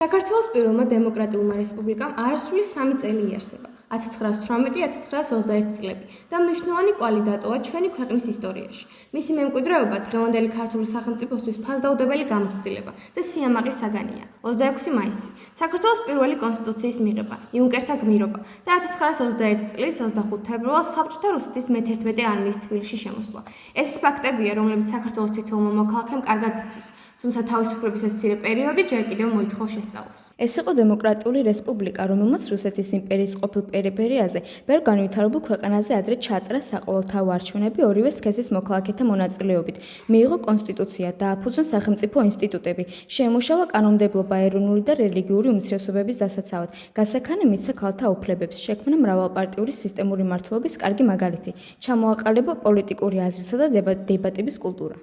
საქართველოს პირველმა დემოკრატიულმა რესპუბლიკამ არასრული 3 წელი იარსება 1918-1921 წლები და მნიშვნელოვანი კვალი დატოვა ჩვენი ქვეყნის ისტორიაში. მისი მემკვიდრეობა დღევანდელი ქართული სახელმწიფოსთვის ფასდაუდებელი გამოცდილება და სიამაყის საგანია. 26 მაისი საქართველოს პირველი კონსტიტუციის მიღება, იუნკერთა გმირობა და 1921 წლის 25 თებერვალს საბჭოთა რუსეთის მე-11 არმიის თბილისში შემოსვლა. ეს ის ფაქტებია, რომლებიც საქართველოს თითოეულმა მოქალაქემ კარგად იცის, თუმცა თავისუფლების ეს მცირე პერიოდი ჯერ კიდევ მოითხოვს შესწავლას. ეს იყო დემოკრატიული რესპუბლიკა, რომელმაც რუსეთის იმპერიის ყოფილ პერიფერიაზე, ბევრ განვითარებულ ქვეყანაზე ადრე ჩაატარა საყოველთაო არჩევნები ორივე სქესის მოქალაქეთა მონაწილეობით, მიიღო კონსტიტუცია, დააფუძნა სახელმწიფო ინსტიტუტები, შეემუშავა კანონმდებლობა ეროვნული და რელიგიური უმცირესობების დასაცავად, გასაქანე მისცა ქალთა უფლებებს, შექმნა მრავალპარტიული სისტემური მმართველობის კარგი მაგალითი, ჩამოაყალიბა პოლიტიკური აზრისა და დებატების კულტურა.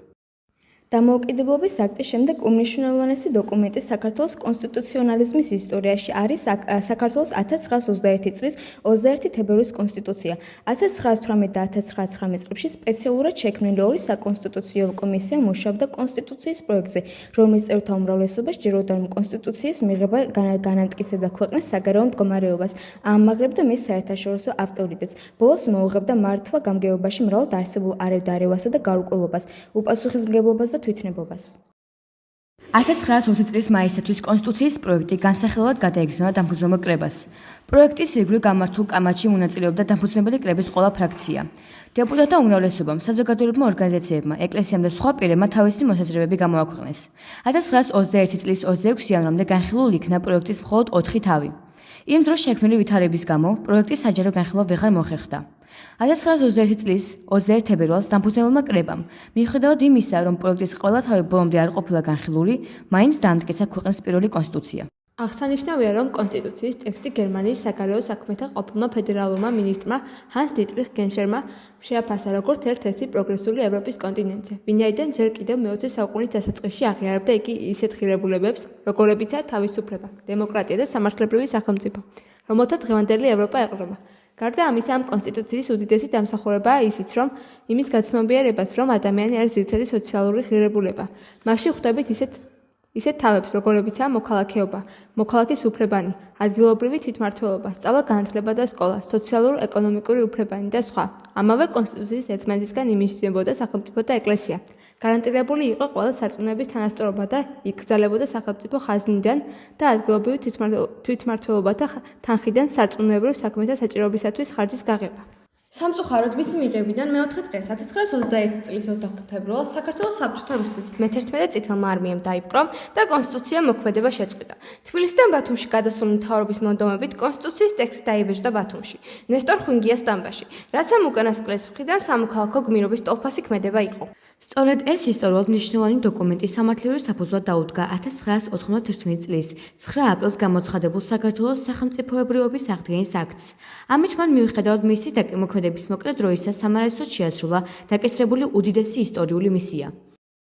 დამოუკიდებლობის აქტის შემდეგ უმნიშვნელოვანესი დოკუმენტი საქართველოს კონსტიტუციონალიზმის ისტორიაში არის საქართველოს 1921 წლის 21 თებერვლის კონსტიტუცია. 1918 და 1919 წლებში სპეციალურად შექმნილი ორი საკონსტიტუციო კომისია მუშაობდა კონსტიტუციის პროექტზე, რომლის წევრთა უმრავლესობა სჯეროდა, რომ კონსტიტუციის მიღება განამტკიცებდა ქვეყნის საგარეო მდგომარეობას, ამაღლებდა მის საერთაშორისო ავტორიტეტს, ბოლოს მოუღებდა მართვა-გამგეობაში მრავალ არსებულ არევდარევასა და გარკვეულობას, უპასუხისმგებლობას და თვითნებობას. 1920 წლის მაისისთვის კონსტიტუციის პროექტი განსახილველად გადაეგზავნა დამფუძნებელ კრებას. პროექტის ირგვლივ გამართულ კამათში მონაწილეობდა დამფუძნებელი კრების ყველა ფრაქცია. დეპუტატთა უმრავლესობამ, საზოგადოებრივმა ორგანიზაციებმა, ეკლესიამ და სხვა პირებმა თავისი მოსაზრებები გამოაქვეყნეს. 1921 წლის 26 იანვრამდე განხილულ იქნა პროექტის მხოლოდ 4 თავი. იმ დროს შექმნილი ვითარების გამო პროექტი საჯარო განხილვა ვეღარ მოხერხდა. 1921 წლის 21 თებერვალს დამფუძნებელმა კრებამ, მიუხედავად იმისა, რომ პროექტის ყველა თავი ბოლომდე არ ყოფილა განხილული, მაინც დაამტკიცა ქვეყნის პირველი კონსტიტუცია. აღსანიშნავია, რომ კონსტიტუციის ტექსტი გერმანიის საგარეო საქმეთა ყოფილმა ფედერალურმა მინისტრმა ჰანს დიტრიხ გენშერმა შეაფასა როგორც ერთ-ერთი პროგრესული ევროპის კონტინენტზე, ვინაიდან ჯერ კიდევ მე-20 საუკუნის დასაწყისში აღიარებდა იგი ისეთ ღირებულებებს, როგორებიცაა თავისუფლება, დემოკრატია და სამართლებრივი სახელმწიფო, რომელთა დღევანდელი ევროპა ეყრდნობა. გარდა ამისა, ამ კონსტიტუციის უდიდესი დამსახურებაა ისიც, რომ იმის გაცნობიერებაც, რომ ადამიანი არის ძირითადი სოციალური ღირებულება. მასში ხვდებით ისეთ თავებს, როგორებიცაა მოქალაქეობა, მოქალაქის უფლებანი, ადგილობრივი თვითმმართველობა, სწავლა-განათლება და სკოლა, სოციალურ-ეკონომიკური უფლებანი და სხვა. ამავე კონსტიტუციის ერთმანეთისგან იმიჯნებოდა სახელმწიფო და ეკლესია. გარანტირებული იყო ყველა სარწმუნოების თანასწორობა და იკრძალებოდა სახელმწიფო ხაზნიდან და ადგილობრივი თვითმმართველობათა თანხიდან სარწმუნოებრივ საქმეთა საჭიროებისათვის ხარჯის გაღება. სამწუხაროდ მისი მიღებიდან მე-4 დღეს 1921 წლის 25 თებერვალს საქართველოს საბჭოთა რუსეთის მე-11 წითელმა არმიამ დაიპყრო და კონსტიტუცია მოქმედება შეწყვიტა. თბილისიდან ბათუმში გადასული მთავრობის მონდომებით კონსტიტუციის ტექსტი დაიბეჭდა ბათუმში, ნესტორ ხვინგიას სტამბაში, რაც ამ უკანასკნელის მხრიდან სამოქალაქო გმირობის ტოლფასი ქმედება იყო. სწორედ ეს ისტორიულად მნიშვნელოვანი დოკუმენტი სამართლებრივ საფუძვლად დაუდგა 1991 წლის 9 აპრილს გამოცხადებულ საქართველოს სახელმწიფოებრიობის აღდგენის აქტს. ამით მან მიუხედავად მისი მოქმედების მოკლე დროისა სამარაისოდ შეასრულა დაკისრებული უდიდესი ისტორიული მისია.